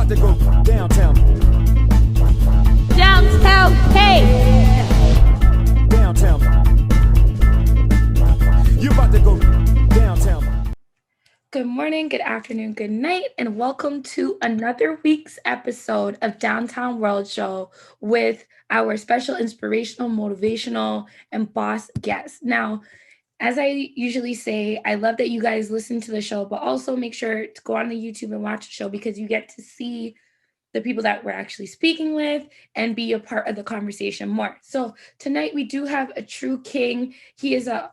about to go downtown. Downtown, hey! Downtown. You about to go downtown. Good morning, good afternoon, good night, and welcome to another week's episode of Downtown World Show with our special inspirational, motivational, and boss guests. Now, as I usually say, I love that you guys listen to the show, but also make sure to go on the YouTube and watch the show because you get to see the people that we're actually speaking with and be a part of the conversation more. So tonight we do have a true king. He is I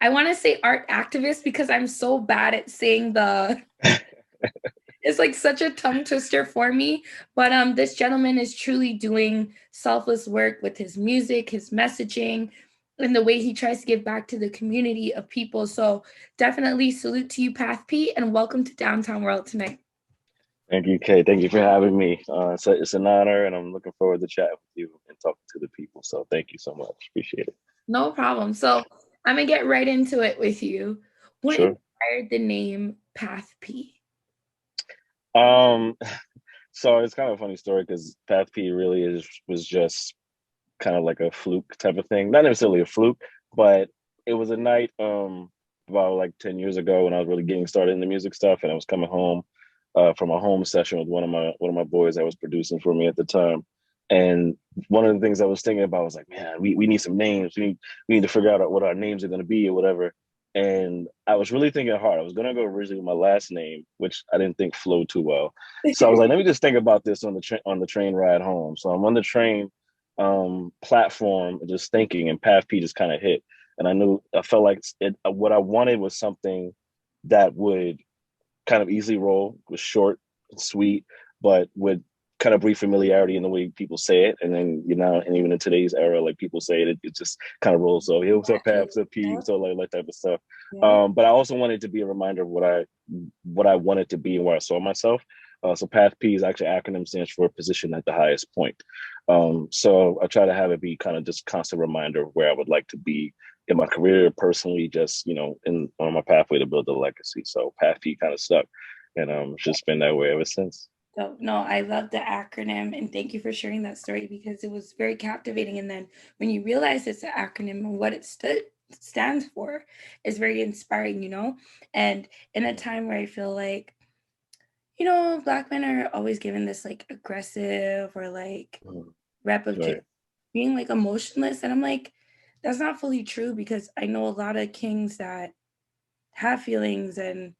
want to say art activist because I'm so bad at saying it's like such a tongue twister for me. But this gentleman is truly doing selfless work with his music, his messaging, and the way he tries to give back to the community of people. So definitely salute to you, Path P, and welcome to Downtown World tonight. Thank you, Kay. Thank you for having me. It's an honor, and I'm looking forward to chatting with you and talking to the people. So thank you so much. Appreciate it. No problem. So I'm going to get right into it with you. What Sure. inspired the name Path P? So it's kind of a funny story because Path P really was just kind of like a fluke type of thing. Not necessarily a fluke, but it was a night about like 10 years ago when I was really getting started in the music stuff, and I was coming home from a home session with one of my boys that was producing for me at the time. And one of the things I was thinking about was like, man, we need some names. We need to figure out what our names are going to be or whatever. And I was really thinking hard. I was going to go originally with my last name, which I didn't think flowed too well. So I was like, let me just think about this on the train ride home. So I'm on the train platform, just thinking, and Path P just kind of hit. And I felt like what I wanted was something that would kind of easily roll, was short and sweet, but would kind of breed familiarity in the way people say it. And then, and even in today's era, like people say it just kind of rolls. So, hey, what's up, Pat? What's up, P? So like type of stuff. Yeah. But I also wanted to be a reminder of what I wanted to be and where I saw myself. So Path P is actually acronym, stands for position at the highest point. So I try to have it be kind of just constant reminder of where I would like to be in my career, personally, just, on my pathway to build a legacy. So Path P kind of stuck, and it's just been that way ever since. So, no, I love the acronym, and thank you for sharing that story because it was very captivating. And then when you realize it's an acronym and what it stands for is very inspiring, And in a time where I feel like, Black men are always given this like aggressive or like rep of just being like emotionless. And I'm like, that's not fully true because I know a lot of kings that have feelings and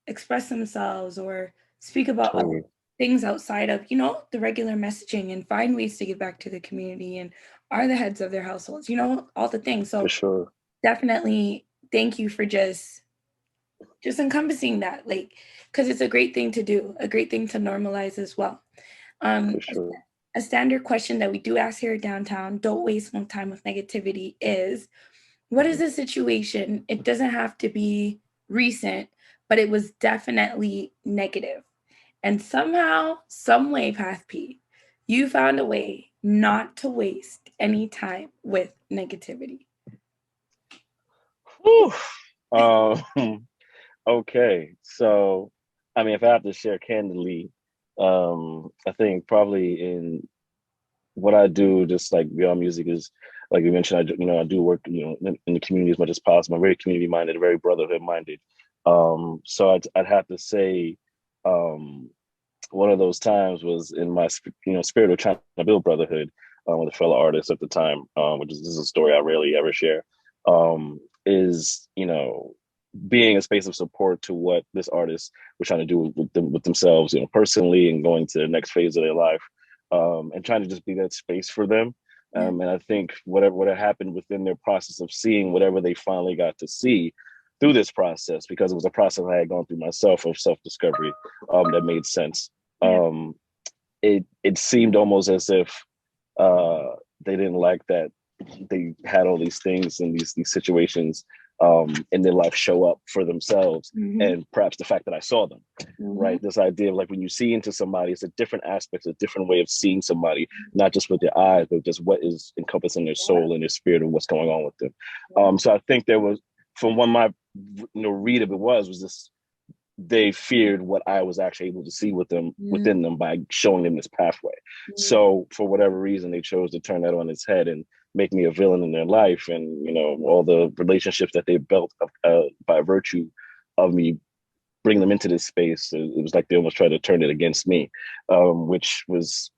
express themselves or speak about other things outside of, the regular messaging and find ways to give back to the community and are the heads of their households, all the things. So for sure. Definitely thank you for just encompassing that, like, because it's a great thing to do, a great thing to normalize as well. For sure. A standard question that we do ask here at Downtown, don't waste no time with negativity, is what is the situation? It doesn't have to be recent, but it was definitely negative. And somehow, some way, Path P, you found a way not to waste any time with negativity. Okay. So, I mean, if I have to share candidly, I think probably in what I do, just like beyond music, is like you mentioned, I do work, in the community as much as possible. I'm very community minded, very brotherhood minded. So I'd have to say, one of those times was in my, spirit of trying to build brotherhood with a fellow artist at the time, which is, this is a story I rarely ever share, is, being a space of support to what this artist was trying to do with themselves, personally, and going to the next phase of their life, and trying to just be that space for them. And I think what had happened within their process of seeing whatever they finally got to see through this process, because it was a process I had gone through myself of self-discovery, that made sense. It seemed almost as if they didn't like that they had all these things and these situations in their life show up for themselves, and perhaps the fact that I saw them, right? This idea of like when you see into somebody, it's a different aspect, a different way of seeing somebody, not just with their eyes, but just what is encompassing their soul and their spirit and what's going on with them. So I think there was, from one my read of it was this they feared what I was actually able to see with them Mm, within them by showing them this pathway. mm, So for whatever reason, they chose to turn that on its head and make me a villain in their life, and all the relationships that they built by virtue of me bring them into this space. It was like they almost tried to turn it against me, which was,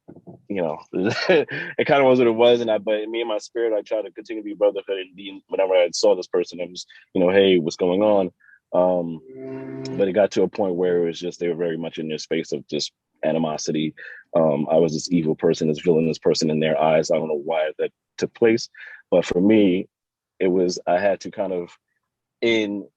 it kind of was what it was. But me and my spirit, I tried to continue to be brotherhood and be, whenever I saw this person, I was, hey, what's going on? But it got to a point where it was just, they were very much in their space of just animosity. I was this evil person, this villainous person in their eyes. I don't know why that took place, but for me, it was, I had to kind of, in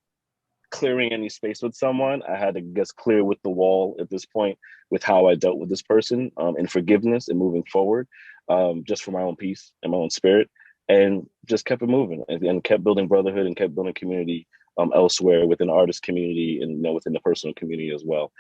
clearing any space with someone, I had to just clear with the wall at this point with how I dealt with this person, and forgiveness and moving forward, just for my own peace and my own spirit, and just kept it moving, and kept building brotherhood and kept building community, elsewhere within the artist community, and within the personal community as well.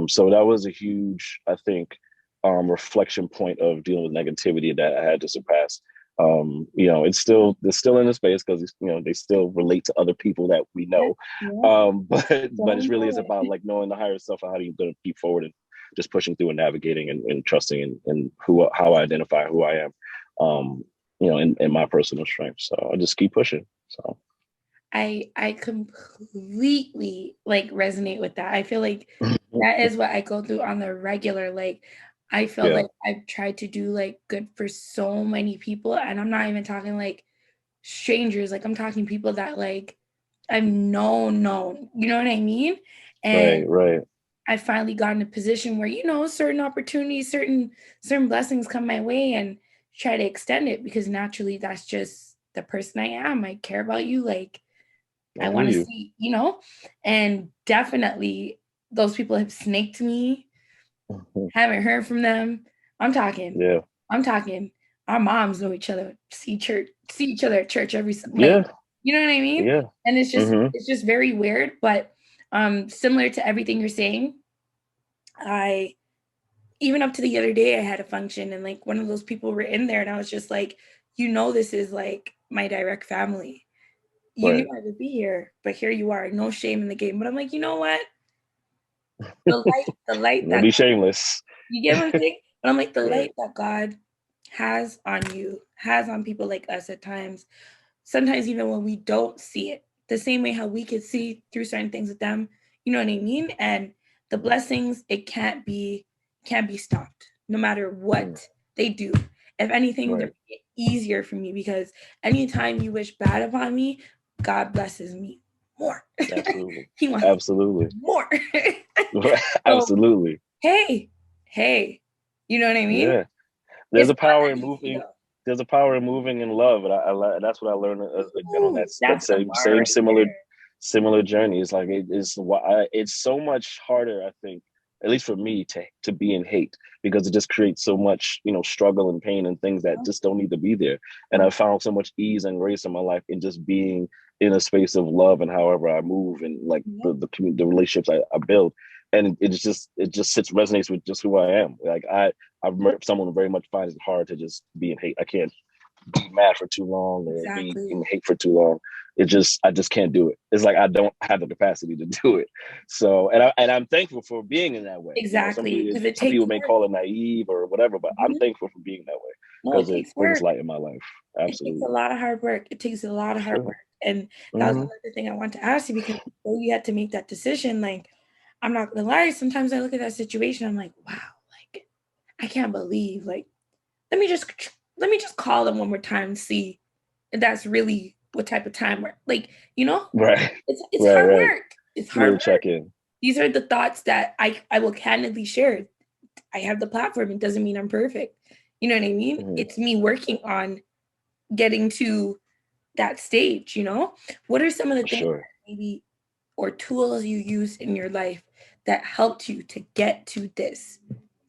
So that was a huge, I think, reflection point of dealing with negativity that I had to surpass. It's still in the space because they still relate to other people that we yeah, know. yeah. But it's Don't really know is it. about like knowing the higher self and how do you gonna keep forward and just pushing through and navigating and trusting and how I identify who I am, in my personal strength. So I just keep pushing. So I completely like resonate with that. I feel like that is what I go through on the regular. Like I feel yeah, like I've tried to do like good for so many people, and I'm not even talking like strangers. Like I'm talking people that like I've known. You know what I mean? And right, I finally got in a position where certain opportunities, certain blessings come my way, and try to extend it because naturally that's just the person I am. I care about you, like I I hear want to you. see, and definitely those people have snaked me, haven't heard from them. I'm talking, Yeah, I'm talking, our moms know each other, see each other at church every, like, yeah, you know what I mean? yeah. And it's just, Hmm. it's just very weird, but similar to everything you're saying, I, even up to the other day, I had a function and like one of those people were in there and I was just like, this is like my direct family. You knew Right. I would be here, but here you are. No shame in the game. But I'm like, you know what? The light Don't that be shameless. you get what I'm saying? But I'm like, the Right. light that God has on you, has on people like us at times. Sometimes even when we don't see it, the same way how we could see through certain things with them. You know what I mean? And the blessings, it can't be stopped, no matter Mm, what they do. If anything, they're right. easier for me because anytime you wish bad upon me, God blesses me more. Absolutely. He wants Absolutely. more. So Absolutely. hey, hey, you know what I mean? Yeah. There's It's a not power that in easy moving. though. There's a power in moving in love, and that's what I learned, again on Ooh, that that's the bar same right there. similar journey. It's like it's so much harder, I think, at least for me, to be in hate, because it just creates so much struggle and pain and things that Yep, just don't need to be there. And I yep, found so much ease and grace in my life in just being in a space of love, and however I move, and like yep, the relationships I build, and it just sits resonates with just who I am. Like I'm someone who very much finds it hard to just be in hate. I can't be mad for too long or be exactly. in hate for too long. I just can't do it. It's like I don't have the capacity to do it. So I'm thankful for being in that way. Exactly. Because it Some takes people may work. call it naive or whatever, but I'm Mhm. thankful for being that way No, it because it takes brings work. light in my life. It takes a Absolutely. lot of hard work. It takes a lot of hard Sure. work. And that was Hmm. another thing I want to ask you because before you had to make that decision, like, I'm not gonna lie, sometimes I look at that situation, I'm like, wow, like, I can't believe, like, let me just let me just call them one more time and see if that's really what type of time we're like, Right. it's Right. hard Right. work. It's A hard little work. check in. These are the thoughts that I will candidly share. I have the platform. It doesn't mean I'm perfect. You know what I mean? Hmm. It's me working on getting to that stage, What are some of the For things sure. that maybe or tools you use in your life that helped you to get to this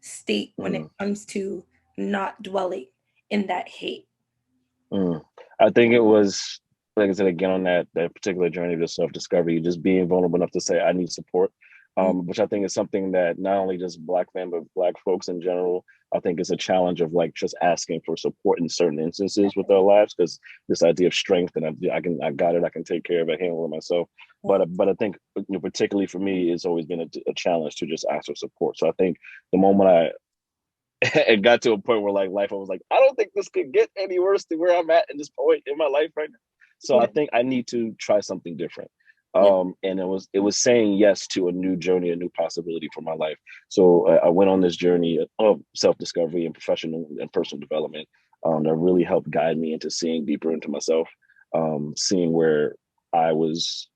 state when it Mm. comes to not dwelling in that hate? Mm. I think it was, like I said, again, on that particular journey of self discovery, just being vulnerable enough to say, I need support. which I think is something that not only just Black men, but Black folks in general, I think is a challenge of like just asking for support in certain instances with our lives, because this idea of strength and I got it, I can take care of it, handle it myself. But I think, you know, particularly for me, it's always been a challenge to just ask for support. So I think the moment it got to a point where like life, I was like, I don't think this could get any worse than where I'm at in this point in my life right now. So I think I need to try something different. And it was saying yes to a new journey, a new possibility for my life. So I went on this journey of self-discovery and professional and personal development that really helped guide me into seeing deeper into myself, seeing where I was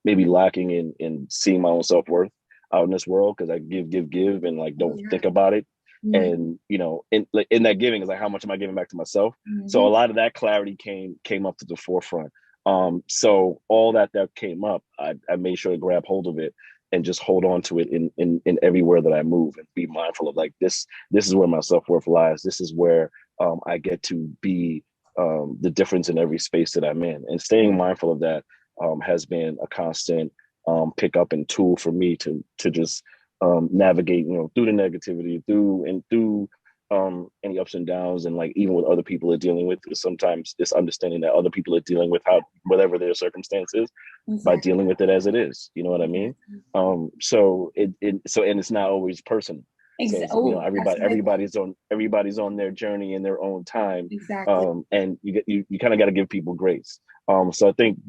maybe lacking in seeing my own self-worth out in this world, because I give and like don't think about it. And you know, in that giving is like, how much am I giving back to myself? So a lot of that clarity came up to the forefront. So all that came up, I made sure to grab hold of it and just hold on to it in everywhere that I move, and be mindful of like this is where my self-worth lies. This is where I get to be the difference in every space that I'm in, and staying mindful of that has been a constant pick up and tool for me to just navigate, you know, through the negativity, through any ups and downs, and like even what other people are dealing with. Sometimes it's understanding that other people are dealing with whatever their circumstances, by dealing with it as it is. You know what I mean? So it's not always personal. So you know, everybody's on their journey in their own time. And you kind of got to give people grace. So I think,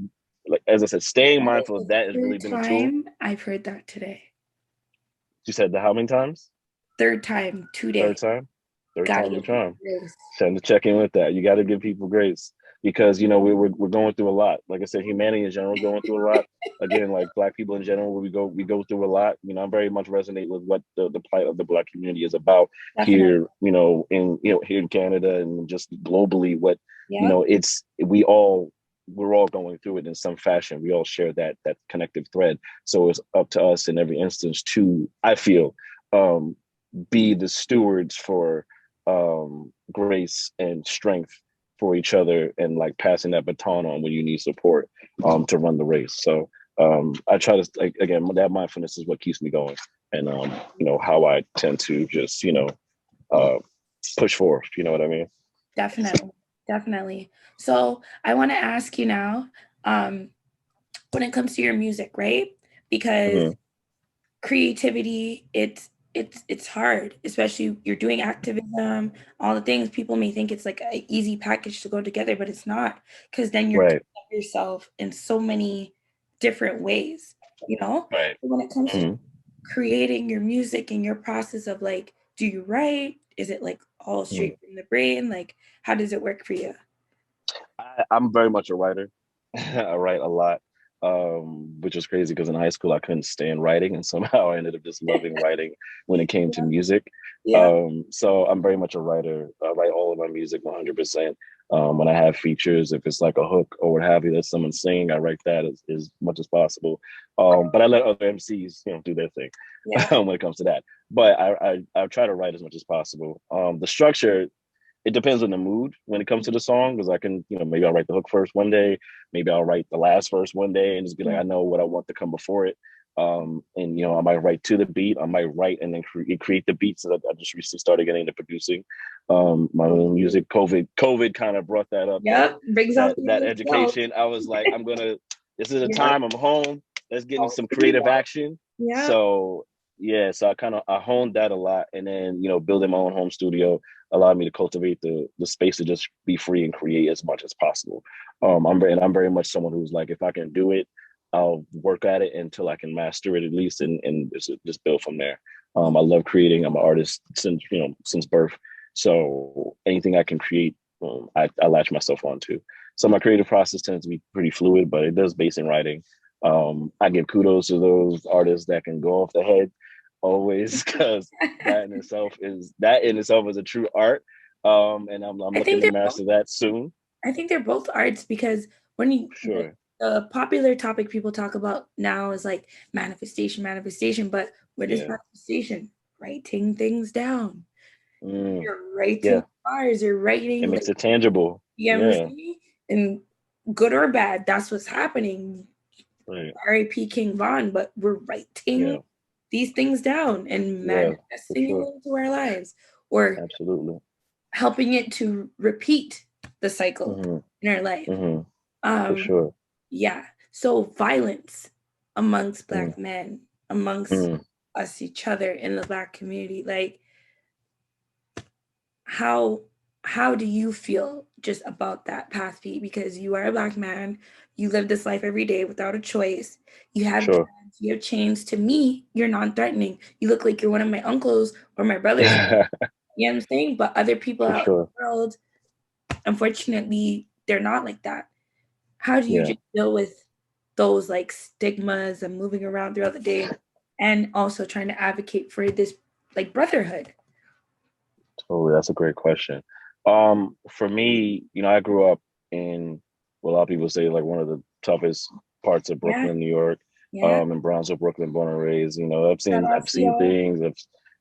like as I said, staying mindful of that has really been a tool. I've heard that today. You said that how many times? Third time today. Third time's the charm. Time to check in with that. You got to give people grace, because you know we're going through a lot. Like I said, humanity in general going through a lot. Again, like Black people in general, we go through a lot. You know, I very much resonate with what the plight of the Black community is about here. You know, here in Canada, and just globally, what you know, we're all going through it in some fashion. We all share that connective thread. So it's up to us in every instance to, I feel, be the stewards for grace and strength for each other, and like passing that baton on when you need support to run the race. So I try to, like, again, that mindfulness is what keeps me going, and you know, how I tend to just, you know, push forward. You know what I mean? Definitely. So I want to ask you now, when it comes to your music, right? Because creativity, it's hard, especially you're doing activism, all the things. People may think it's like an easy package to go together, but it's not, because then you're doing yourself in so many different ways, you know? When it comes to creating your music and your process of like, do you write? Is it like all straight from the brain? Like, how does it work for you? I'm very much a writer. I write a lot, which is crazy because in high school I couldn't stand writing, and somehow I ended up just loving writing when it came to music. So I'm very much a writer. I write all of my music 100%. When I have features, if it's like a hook or what have you, that someone's singing, I write that as much as possible. But I let other MCs, you know, do their thing when it comes to that. But I try to write as much as possible. The structure, it depends on the mood when it comes to the song, because I can, you know, maybe I'll write the hook first one day, maybe I'll write the last verse one day, and just be like, I know what I want to come before it. And you know, I might write to the beat, I might write and then create the beats. That I just recently started getting into producing my own music. COVID kind of brought that up. Brings out that education. I was like, this is a time I'm home. Let's get into some creative action. So I honed that a lot, and then, you know, building my own home studio allowed me to cultivate the space to just be free and create as much as possible. I'm very much someone who's like, if I can do it, I'll work at it until I can master it at least, and just build from there. I love creating. I'm an artist since birth. So anything I can create, I latch myself onto. So my creative process tends to be pretty fluid, but it does base in writing. I give kudos to those artists that can go off the head always, because that in itself is a true art. And I'm looking to master that soon. I think they're both arts, because when you the popular topic people talk about now is like manifestation, but what is manifestation? Writing things down. You're writing bars, you're writing, it makes it tangible. And good or bad, that's what's happening. Right. R.I.P. King Von, but we're writing Yeah. these things down and Yeah. For manifesting sure. it into our lives, or Absolutely. helping it to repeat the cycle Hmm. in our life. Hmm. For Um, sure. yeah. So violence amongst Mm. Black men, amongst Mm. us, each other in the Black community, like how how do you feel just about that, Path P? Because you are a Black man, you live this life every day without a choice. You have Sure. dreads, you have chains. To me, you're non-threatening. You look like you're one of my uncles or my brothers. You know what I'm saying? But other people For out in the sure. world, unfortunately, they're not like that. How do you Yeah. just deal with those like stigmas and moving around throughout the day, and also trying to advocate for this like brotherhood? Totally. That's a great question. For me, I grew up in what a lot of people say like one of the toughest parts of Yeah, Brooklyn, New York, yeah. in Brownsville, Brooklyn, born and raised. I've Shout seen out I've to seen y'all. things.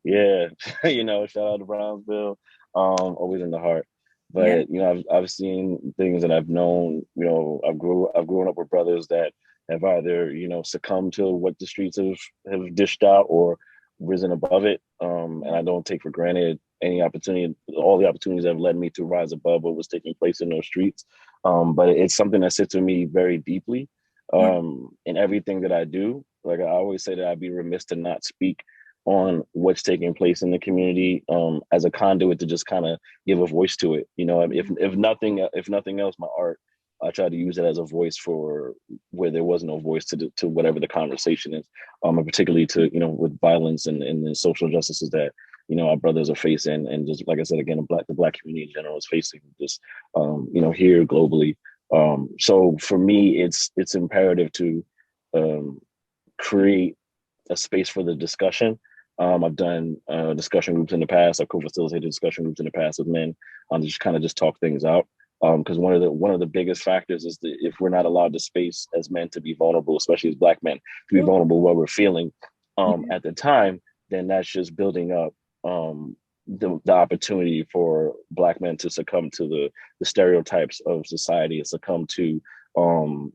Yeah, shout out to Brownsville. Always in the heart. Yeah, But I've seen things and I've known, I've grown up with brothers that have either, succumbed to what the streets have dished out or risen above it. And I don't take for granted any opportunity, all the opportunities that have led me to rise above what was taking place in those streets. But it's something that sits with me very deeply yeah, in everything that I do. Like I always say that I'd be remiss to not speak on what's taking place in the community as a conduit to just kind of give a voice to it. If nothing else, my art, I try to use it as a voice for where there was no voice to whatever the conversation is, and particularly to with violence and the social injustices that our brothers are facing, and just like I said again, the black community in general is facing just here globally. So for me, it's imperative to um, create a space for the discussion. I've done discussion groups in the past. I've co-facilitated discussion groups in the past with men on just kind of just talk things out. Because one of the biggest factors is that if we're not allowed the space as men to be vulnerable, especially as black men, to be vulnerable what we're feeling yeah, at the time, then that's just building up the opportunity for black men to succumb to the stereotypes of society and succumb to um,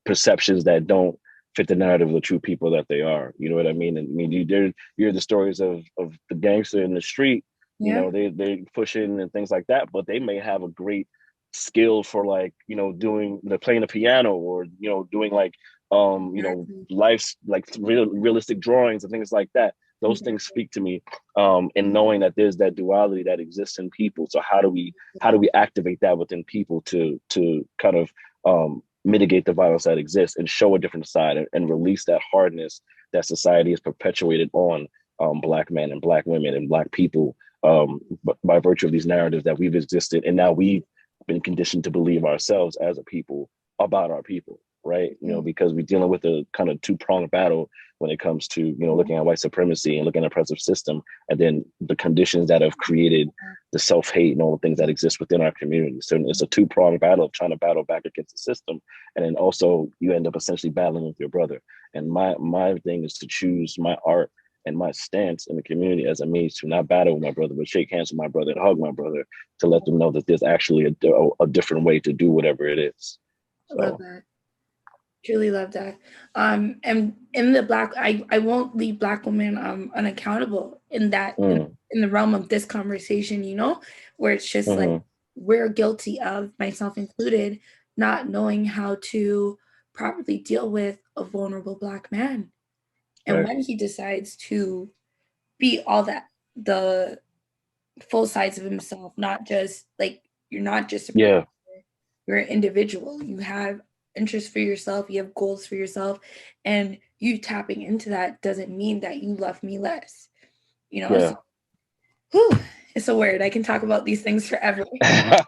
perceptions that don't fit the narrative of the true people that they are. You know what I mean? And I mean, you hear the stories of the gangster in the street. yeah. They pushing and things like that, but they may have a great skill for like doing playing the piano or doing like Exactly. life's like realistic drawings and things like that. Those things Exactly. speak to me, and knowing that there's that duality that exists in people. So how do we activate that within people to kind of mitigate the violence that exists and show a different side and release that hardness that society has perpetuated on black men and black women and black people, by virtue of these narratives that we've existed and now we've been conditioned to believe ourselves as a people about our people, right? Because we're dealing with a kind of two-pronged battle when it comes to looking at white supremacy and looking at oppressive system, and then the conditions that have created the self-hate and all the things that exist within our community. So it's a two-pronged battle of trying to battle back against the system, and then also you end up essentially battling with your brother. And my thing is to choose my art and my stance in the community as a means to not battle with my brother, but shake hands with my brother and hug my brother, to let them know that there's actually a different way to do whatever it is. I love So that. Truly love that. And in the black, I won't leave black women unaccountable in that mm, in the realm of this conversation, where it's just like mm-hmm, we're guilty of, myself included, not knowing how to properly deal with a vulnerable black man. And right, when he decides to be all that, the full sides of himself, not just like you're not just a yeah, producer, you're an individual. You have interests for yourself, you have goals for yourself, and you tapping into that doesn't mean that you love me less. yeah. So whew, it's a word. I can talk about these things forever.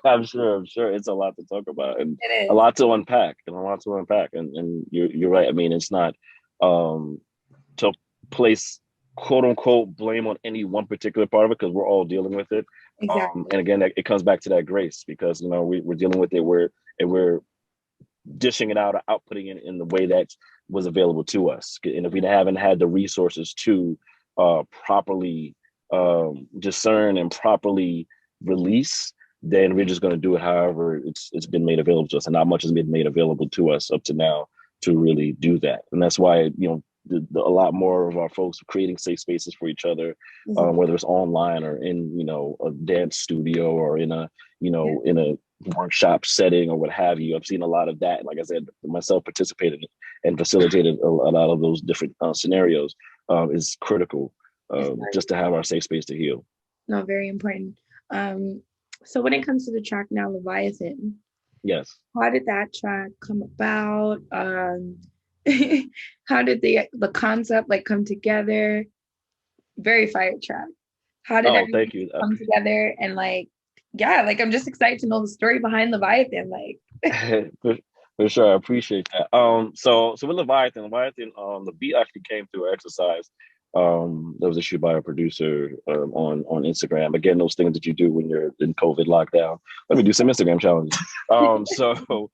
I'm sure it's a lot to talk about and It a is. lot to unpack and you're right. I mean, it's not um to place quote unquote blame on any one particular part of it, because we're all dealing with it. Exactly. And again, it comes back to that grace, because we're dealing with it, we're dishing it out or outputting it in the way that was available to us. And if we haven't had the resources to properly discern and properly release, then we're just going to do it however it's been made available to us, and not much has been made available to us up to now. to really do that. And that's why, a lot more of our folks are creating safe spaces for each other, whether it's online or in, a dance studio or in a, in a workshop setting or what have you. I've seen a lot of that. Like I said, myself participated and facilitated a lot of those different scenarios is critical just to have our safe space to heal. No, very important. So when it comes to the track now, Leviathan, yes, how did that track come about? How did the concept like come together? Very fire track. How did thank you. come together? And like, yeah, like I'm just excited to know the story behind Leviathan. Like, for sure, I appreciate that. So with Leviathan, the beat actually came through an exercise that was issued by a producer on Instagram. Again, those things that you do when you're in COVID lockdown. Let me do some Instagram challenges. It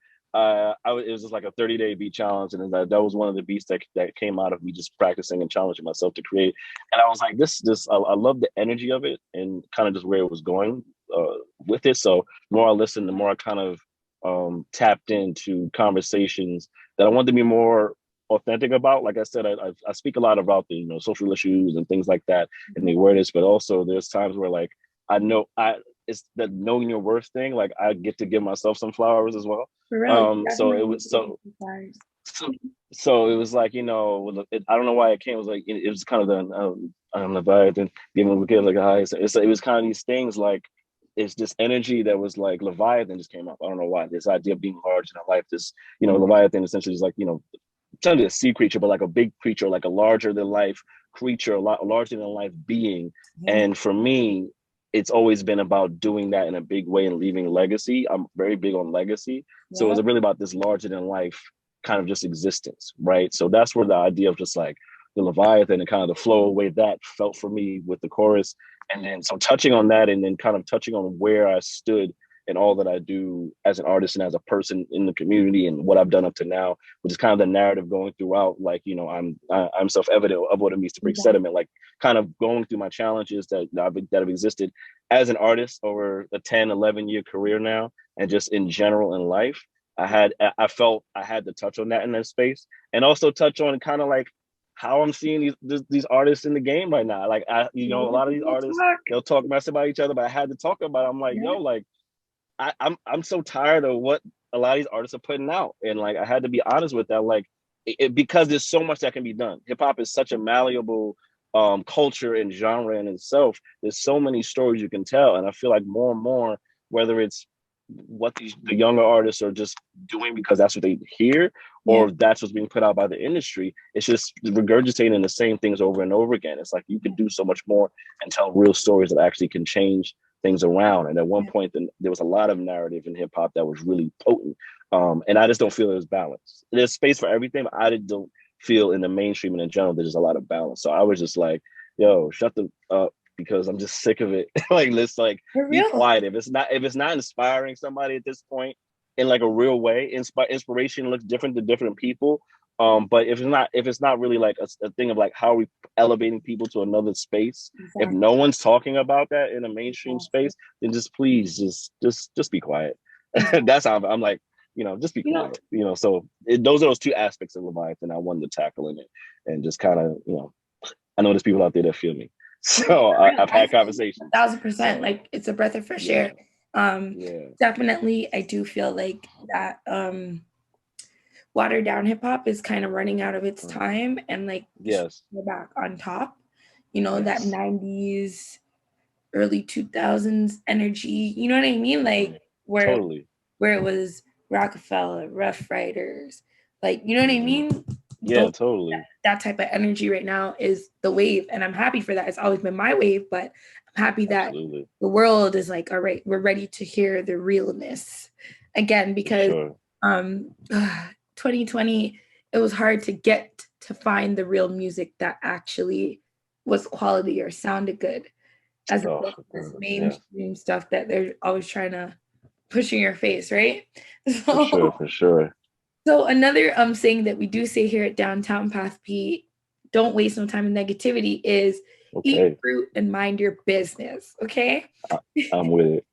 was just like a 30-day beat challenge, and that was one of the beats that came out of me just practicing and challenging myself to create. And I was like, I love the energy of it and kind of just where it was going with it. So the more I listened, the more I kind of tapped into conversations that I wanted to be more authentic about. Like I said, I speak a lot about the social issues and things like that and the awareness, but also there's times where like it's that knowing your worth thing. Like I get to give myself some flowers as well. So it was so it was like I don't know why it came. It was like it was kind of the Leviathan giving the kids like a high. It was kind of these things like. It's this energy that was like Leviathan just came up. I don't know why. This idea of being large in our life, this, Leviathan essentially is like, essentially a sea creature, but like a big creature, like a larger than life creature, a lot larger than life being. And for me, it's always been about doing that in a big way and leaving legacy. I'm very big on legacy. So it was really about this larger than life kind of just existence, right? So that's where the idea of just like the Leviathan and kind of the flow away that felt for me with the chorus. And then so touching on that and then kind of touching on where I stood and all that I do as an artist and as a person in the community and what I've done up to now, which is kind of the narrative going throughout, like, I'm self-evident of what it means to break sediment, like kind of going through my challenges that have existed as an artist over a 10, 11-year career now, and just in general in life. I felt I had to touch on that in that space and also touch on kind of like how I'm seeing these artists in the game right now. Like a lot of these artists, they'll talk mess about each other, but I had to talk about it. I'm like, like I'm so tired of what a lot of these artists are putting out. And like I had to be honest with that. Like because there's so much that can be done. Hip hop is such a malleable culture and genre in itself. There's so many stories you can tell. And I feel like more and more, whether it's what the younger artists are just doing because that's what they hear, or that's what's being put out by the industry, it's just regurgitating the same things over and over again. It's like you can do so much more and tell real stories that actually can change things around. And at one point, there was a lot of narrative in hip hop that was really potent, and I just don't feel there's balance. There's space for everything, but I don't feel in the mainstream and in general there's a lot of balance. So I was just like, yo, shut the up, because I'm just sick of it. Like, let's like be quiet. If it's not inspiring somebody at this point in like a real way, inspiration looks different to different people. But if it's not really like a thing of like how are we elevating people to another space, if no one's talking about that in a mainstream space, then just please just be quiet. That's how I'm like, just be quiet. So those are those two aspects of Leviathan I wanted to tackle in it, and just kind of I know there's people out there that feel me. So I've had conversations. 1,000%. Like it's a breath of fresh air. Definitely, I do feel like that watered down hip hop is kind of running out of its time, and like we're back on top. That 90s, early 2000s energy. You know what I mean? Like where it was Rockefeller, Rough Riders, like you know what I mean? Totally. That type of energy right now is the wave, and I'm happy for that. It's always been my wave, but I'm happy that the world is like, all right, we're ready to hear the realness again, because 2020, it was hard to get to find the real music that actually was quality or sounded good, as opposed to this mainstream stuff that they're always trying to push in your face, right? So, for sure. So another saying that we do say here at Downtown Path P, don't waste no time in negativity, is eat fruit and mind your business. Okay. I'm with it.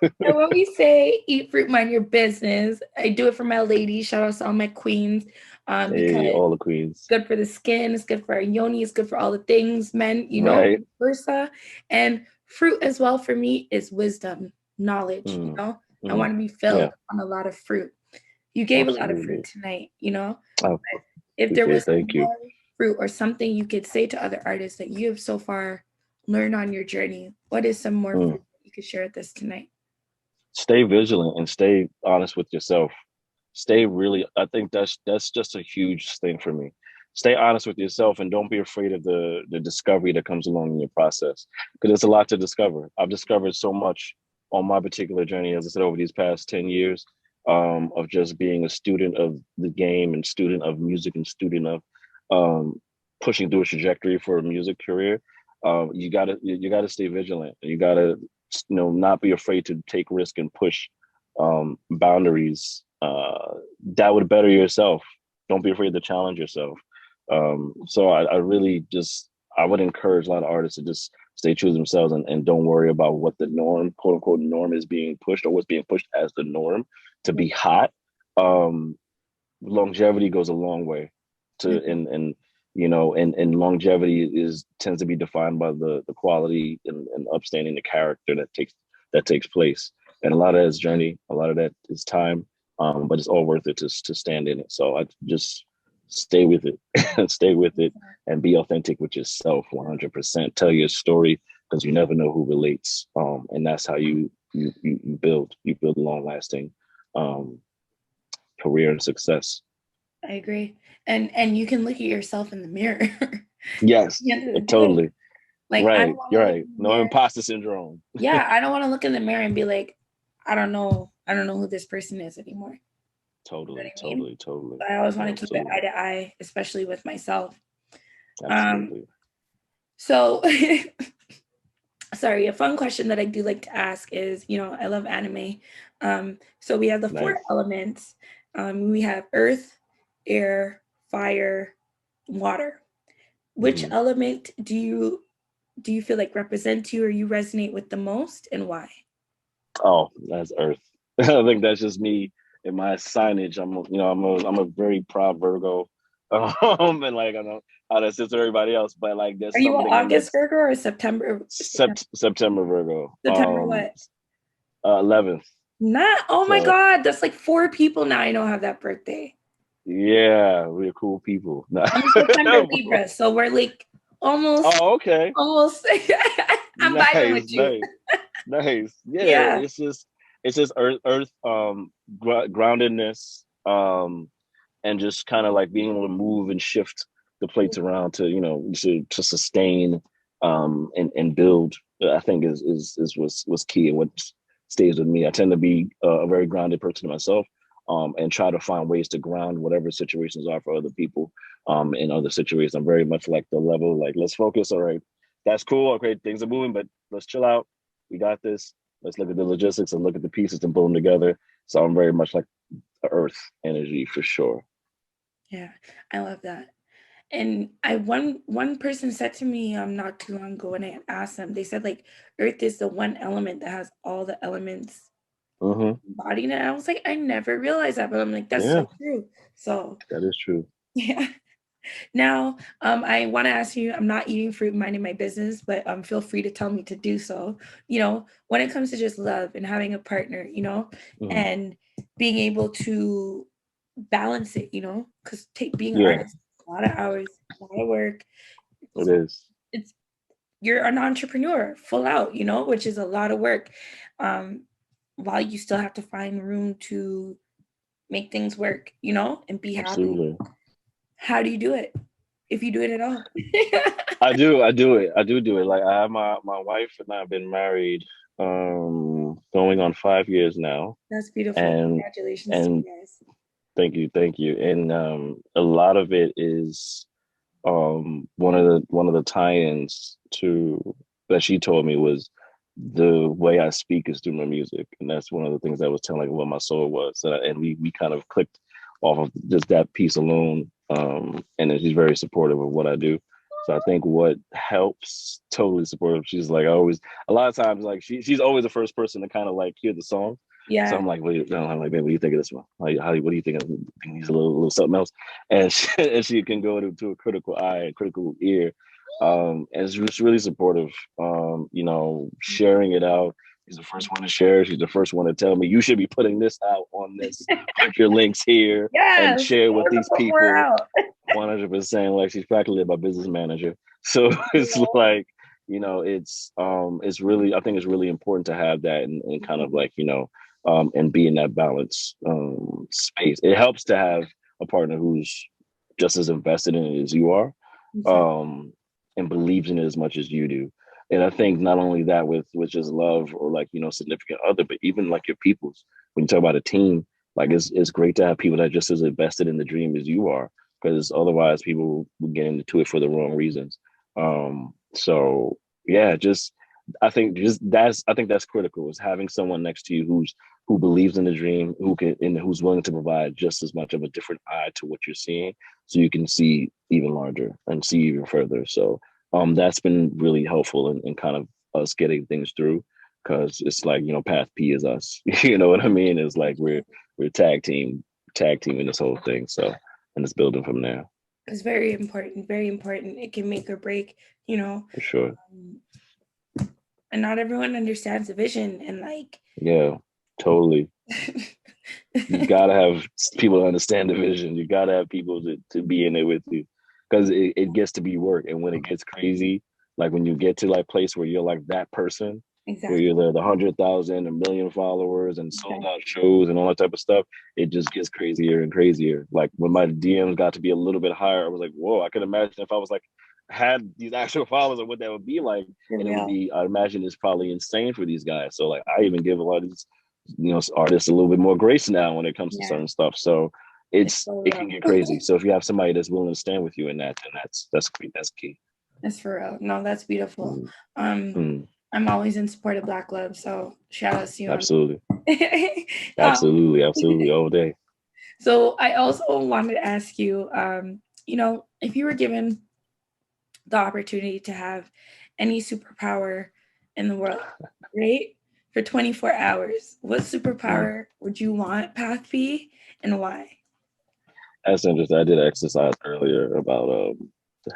So when we say eat fruit, mind your business, I do it for my ladies. Shout out to all my queens. Hey, because all the queens. good for the skin, it's good for our yoni, it's good for all the things, men, Right. versa. And fruit as well for me is wisdom, knowledge, Mm, I want to be yeah, filled on a lot of fruit. You gave a lot of fruit absolutely. tonight, I if there appreciate it. was Thank you. more fruit or something you could say to other artists that you have so far learned on your journey, what is some more Mm. fruit that you could share with us tonight? Stay vigilant and stay honest with yourself. Stay really, I think that's just a huge thing for me. Stay honest with yourself and don't be afraid of the discovery that comes along in your process, because there's a lot to discover. I've discovered so much on my particular journey, as I said, over these past 10 years, of just being a student of the game and student of music and student of um, pushing through a trajectory for a music career. You gotta stay vigilant. You gotta not be afraid to take risk and push boundaries that would better yourself. Don't be afraid to challenge yourself. So I really just, I would encourage a lot of artists to just stay true to themselves, and don't worry about what the norm, quote unquote, norm is being pushed, or what's being pushed as the norm to be hot. Um, Longevity goes a long way to, and longevity is tends to be defined by the quality and upstanding the character that takes place. And a lot of that is journey, a lot of that is time, but it's all worth it to stand in it. So I just stay with it, stay with it, and be authentic with yourself. 100%. Tell your story, because you never know who relates, and that's how you build long lasting um, career and success. I agree. And you can look at yourself in the mirror. At Yes, the end of the day. totally. Like I don't Right. want You're to look right. in the No mirror. imposter syndrome. Yeah, I don't want to look in the mirror and be like, I don't know who this person is anymore. You know what Totally, I mean? totally, totally. But I always want to keep it eye Absolutely. to eye, especially with myself. Um, Absolutely. so sorry, a fun question that I do like to ask is, I love anime. So we have the four Nice. elements. We have earth, air, fire, water. Which Mhm. element do you feel like represents you or you resonate with the most, and why? Oh, that's Earth. I think that's just me in my signage. I'm a very proud Virgo. And like I don't know how that sits with everybody else, but like Are there's you an something in August this Virgo or September? September Virgo. September what? 11th. Not. Oh my So God, that's like four people now I know have that birthday. yeah, we're cool people. I'm a September Libra, so we're like almost, Oh, okay. almost. I'm vibing Nice, with you. nice. Nice. Yeah, Yeah. it's just earth groundedness, and just kind of like being able to move and shift the plates around to sustain, and build. I think was key, and what stays with me. I tend to be a very grounded person myself, and try to find ways to ground whatever situations are for other people. In other situations, I'm very much like the level, like, let's focus. All right, that's cool. Okay, things are moving, but let's chill out. We got this. Let's look at the logistics and look at the pieces and put them together. So I'm very much like the earth energy for sure. Yeah, I love that. And one person said to me not too long ago when I asked them, they said like Earth is the one element that has all the elements Hmm. embodied in it. I was like, I never realized that, but I'm like, that's Yeah, so true. So that is true. yeah. Now, I want to ask you, I'm not eating fruit, minding my business, but feel free to tell me to do so. When it comes to just love and having a partner, Hmm. and being able to balance it, because being an Yeah, artist, a lot of hours, a lot of work. it It's, is. it's you're an entrepreneur, full out, which is a lot of work. Um, while you still have to find room to make things work, and be happy. Absolutely. How do you do it? If you do it at all. I do. I do it. I do it. Like I have my wife and I have been married, going on 5 years now, That's beautiful. and Congratulations to and you guys. thank you. And a lot of it is one of the tie-ins to that she told me was the way I speak is through my music, and that's one of the things that was telling what my soul was, and we kind of clicked off of just that piece alone. And then she's very supportive of what I do. So I think what helps, totally supportive. She's like, I always, a lot of times, like she's always the first person to kind of like hear the song. Yeah. So I'm like, I'm like, babe, what do you think of this one? Like, what do you think? I think he's a little something else. And and she can go to a critical eye, a critical ear. And it's just really supportive. Sharing it out. She's the first one to share. She's the first one to tell me you should be putting this out on this. Put your links here and Yes. share with these Put more people. out. 100%. Like she's practically my business manager. So it's like, it's really, I think it's really important to have that and kind of like, and be in that balance space. It helps to have a partner who's just as invested in it as you are, and believes in it as much as you do. And I think not only that with just love or like, significant other, but even like your peoples. When you talk about a team, like it's great to have people that are just as invested in the dream as you are, because otherwise people will get into it for the wrong reasons. So yeah, I think that's critical, is having someone next to you who believes in the dream, who's willing to provide just as much of a different eye to what you're seeing, so you can see even larger and see even further. So that's been really helpful in kind of us getting things through, because it's like, Path P is us. You know what I mean? It's like we're tag teaming this whole thing. So, and it's building from there. It's very important, very important. It can make or break, For sure. And not everyone understands the vision, and like, yeah, totally. You gotta have people to understand the vision. You gotta have people to be in it with you, because it gets to be work. And when it gets crazy, like when you get to like place where you're like that person, where exactly. you're the 100,000, a million followers and sold out shows and all that type of stuff, it just gets crazier and crazier. Like when my DMs got to be a little bit higher, I was like, whoa, I could imagine if I was like had these actual followers and what that would be like. And it would be, I imagine it's probably insane for these guys. So like I even give a lot of these, artists a little bit more grace now when it comes to certain stuff. So it can get crazy. So if you have somebody that's willing to stand with you in that, then that's key. That's for real. No, that's beautiful. I'm always in support of Black love, so shout out to you. Absolutely. Absolutely all day. So I also wanted to ask you, if you were given the opportunity to have any superpower in the world, right, for 24 hours, what superpower would you want, Path B, and why? That's interesting. I did an exercise earlier about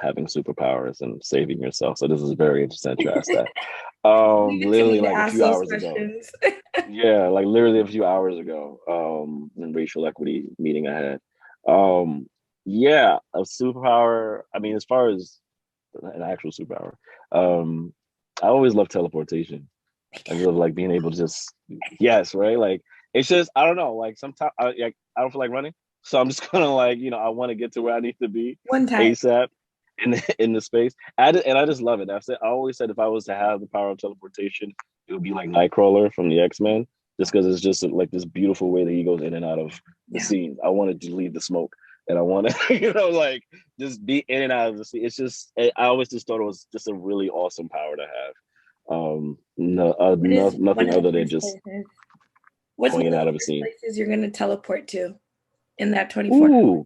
having superpowers and saving yourself. So this is very interesting that you asked that. Literally like a few hours ago. Yeah, like literally a few hours ago, in racial equity meeting I had. Yeah, a superpower. I mean, as far as an actual superpower, I always love teleportation. I love like being able to just, yes, right? Like it's just, I don't know, like sometimes I don't feel like running. So I'm just gonna like, I want to get to where I need to be One time. ASAP in the space. And I just love it. I always said if I was to have the power of teleportation, it would be like Nightcrawler from the X-Men, just because it's just like this beautiful way that he goes in and out of the scenes. I wanted to leave the smoke, and I want to, like just be in and out of the scene. It's just, I always just thought it was just a really awesome power to have. Nothing other than just going in and out of a scene. Places you're gonna teleport to in that 24 hours?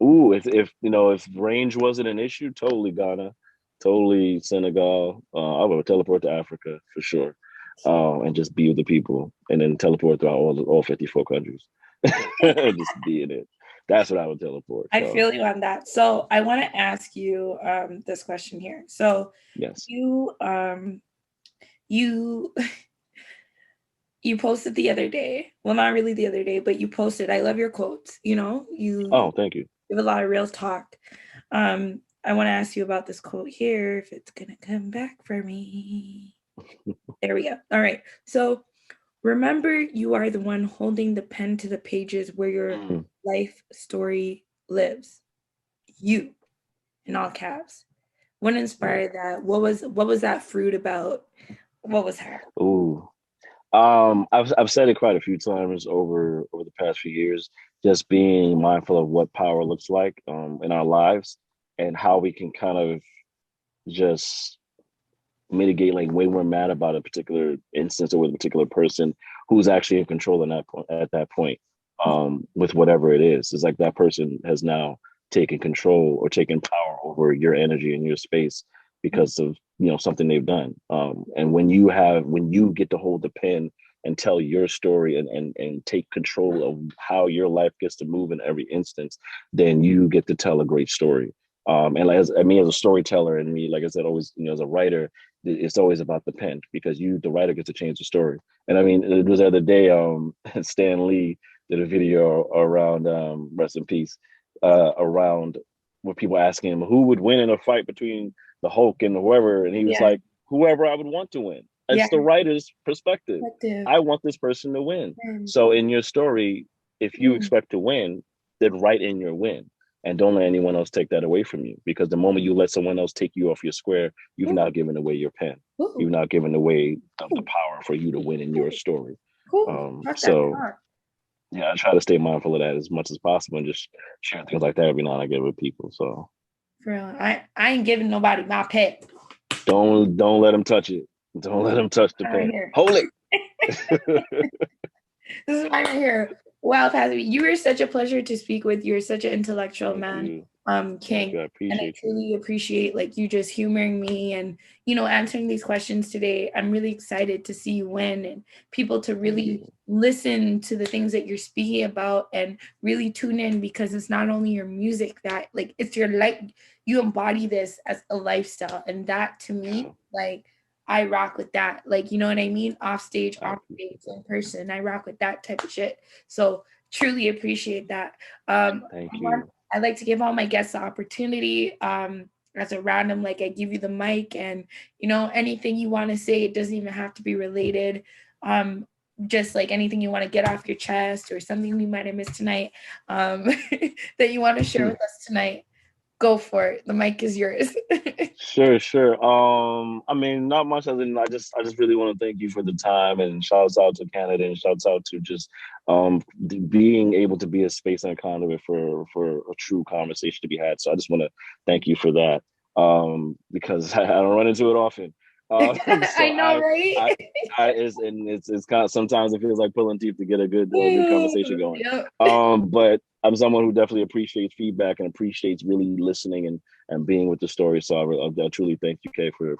Ooh, if range wasn't an issue, totally Ghana, totally Senegal. I would teleport to Africa for sure, and just be with the people, and then teleport throughout all 54 countries. Just be in it. That's what I would teleport. I feel you on that. So I want to ask you this question here. So yes, you you posted the other day. Well, not really the other day, but you posted. I love your quotes. Oh, thank you. Give a lot of real talk. I want to ask you about this quote here, if it's gonna come back for me. There we go. All right. So remember, you are the one holding the pen to the pages where your life story lives. You, in all caps. What inspired that? What was that fruit about? What was her? Ooh. I've said it quite a few times over the past few years, just being mindful of what power looks like in our lives, and how we can kind of just mitigate like when we're mad about a particular instance or with a particular person who's actually in control in that point, at that point, with whatever it is. It's like that person has now taken control or taken power over your energy and your space because of something they've done. And when you get to hold the pen and tell your story and take control of how your life gets to move in every instance, then you get to tell a great story. And as I mean, as a storyteller, and me, like I said, always, as a writer, it's always about the pen, because the writer gets to change the story. And I mean, it was the other day, Stan Lee did a video around, rest in peace, around where people asking him who would win in a fight between the Hulk and whoever, and he was Yeah. like, whoever I would want to win. It's the writer's perspective. I want this person to win. So in your story, if you expect to win, then write in your win. And don't let anyone else take that away from you, because the moment you let someone else take you off your square, you've now given away your pen. You've now given away the power for you to win in your story. So yeah, I try to stay mindful of that as much as possible, and just share things like that every now and again with people. So for real, I ain't giving nobody my pet. Don't let them touch it. Don't let them touch the pen. Hold it. This is right here. Wow, Patrick, you were such a pleasure to speak with. You're such an intellectual man, King. And I truly appreciate like you just humoring me and answering these questions today. I'm really excited to see you win, and people to really listen to the things that you're speaking about and really tune in, because it's not only your music that like it's your life. You embody this as a lifestyle, and that to me, like, I rock with that. Like, you know what I mean? Off stage, in person. I rock with that type of shit. So truly appreciate that. Thank you. I like to give all my guests the opportunity. As a random, like I give you the mic, and anything you want to say, it doesn't even have to be related. Just like anything you want to get off your chest, or something we might have missed tonight, that you want to share with us tonight. Go for it. The mic is yours. Sure. I mean, not much other than I just really want to thank you for the time, and shouts out to Canada, and shouts out to just being able to be a space and a conduit for a true conversation to be had. So I just want to thank you for that, because I don't run into it often. So I know, right? It's kind of, sometimes it feels like pulling teeth to get a good conversation going. But I'm someone who definitely appreciates feedback and appreciates really listening and being with the story. So I truly thank you, Kay, for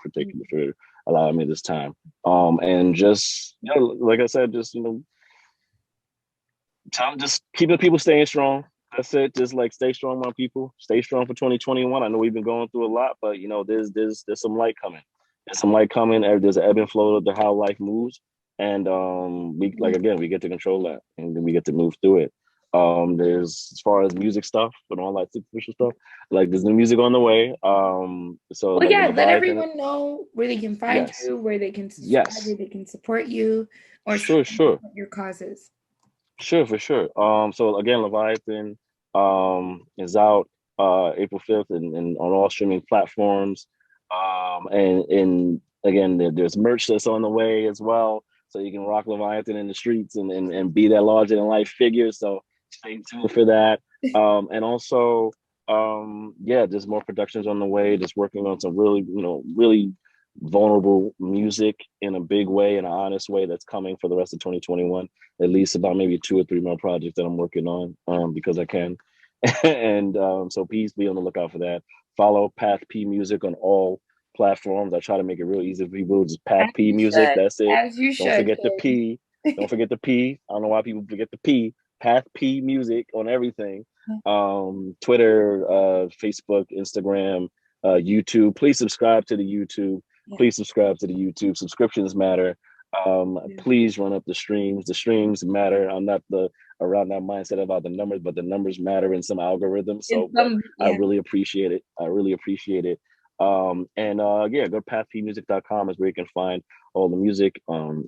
allowing me this time. And just like I said, just just keep the people staying strong. That's it. Just like stay strong, my people. Stay strong for 2021. I know we've been going through a lot, but there's some light coming. There's some light coming. There's an ebb and flow to how life moves, and we get to control that, and then we get to move through it. There's, as far as music stuff and all that superficial stuff, like there's new music on the way. So let everyone know where they can find you, where they can subscribe, where they can support you, or sure your causes. Sure, for sure. So again, Leviathan is out April 5th and on all streaming platforms. And again, there's merch that's on the way as well. So you can rock Leviathan in the streets and be that larger than life figure. So stay tuned for that. And also, there's more productions on the way. Just working on some really vulnerable music in a big way, in an honest way, that's coming for the rest of 2021. At least about maybe 2 or 3 more projects that I'm working on, because I can. And so please be on the lookout for that. Follow Path P Music on all platforms. I try to make it real easy for people. Just Path P Music. That's it. As you should. Don't forget the P. Don't forget the P. I don't know why people forget the P. Path P Music on everything. Twitter, Facebook, Instagram, YouTube. Please subscribe to the YouTube. Please subscribe to the YouTube. Subscriptions matter. Please run up the streams. The streams matter. I'm not around that mindset about the numbers, but the numbers matter in some algorithms. So I really appreciate it. Go to pathpmusic.com is where you can find all the music, and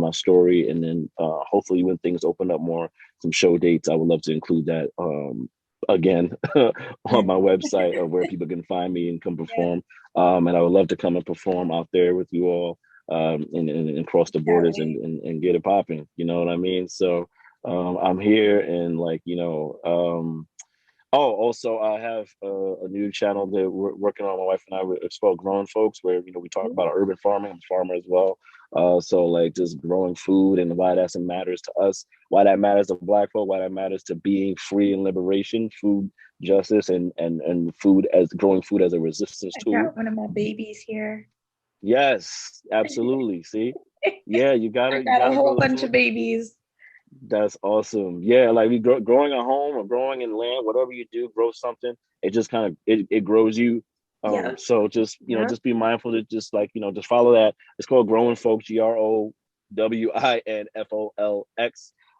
my story. And then hopefully when things open up more, some show dates, I would love to include that again on my website, where people can find me and come perform. And I would love to come and perform out there with you all, and cross the borders and get it popping. You know what I mean? So I'm here, and also I have a new channel that we're working on, my wife and I. It's called Growing Folks, where we talk about urban farming. I'm a farmer as well. So like just growing food and why that matters to us, why that matters to Black folk, why that matters to being free and liberation, food justice, and food as growing food as a resistance tool. I got one of my babies here. Yes, absolutely. See, Yeah, I you got a gotta whole grow the bunch food. of babies. That's awesome. Yeah, like growing at home or growing in land, whatever you do, grow something. It just kind of it grows you. Yeah. So just Yeah. just be mindful to just like just follow that. It's called Growing Folks, GROWINFOLX,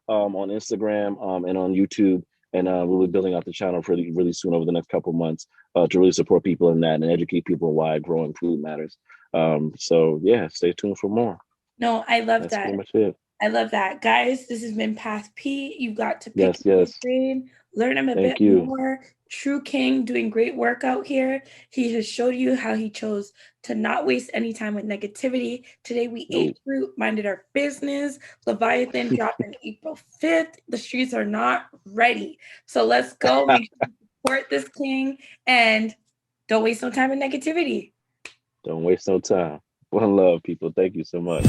on Instagram and on YouTube. And we'll be building out the channel really really soon over the next couple months to really support people in that and educate people why growing food matters. So yeah, stay tuned for more. No, I love That's pretty that. much it. I love that. Guys, this has been Path P. You got to pick Yes, his yes. brain, learn him a Thank bit you. more. True King doing great work out here. He has showed you how he chose to not waste any time with negativity. Today we ate Nope. fruit, minded our business. Leviathan dropped on April 5th. The streets are not ready. So let's go. Make sure you support this king and don't waste no time in negativity. Don't waste no time. One love, people. Thank you so much.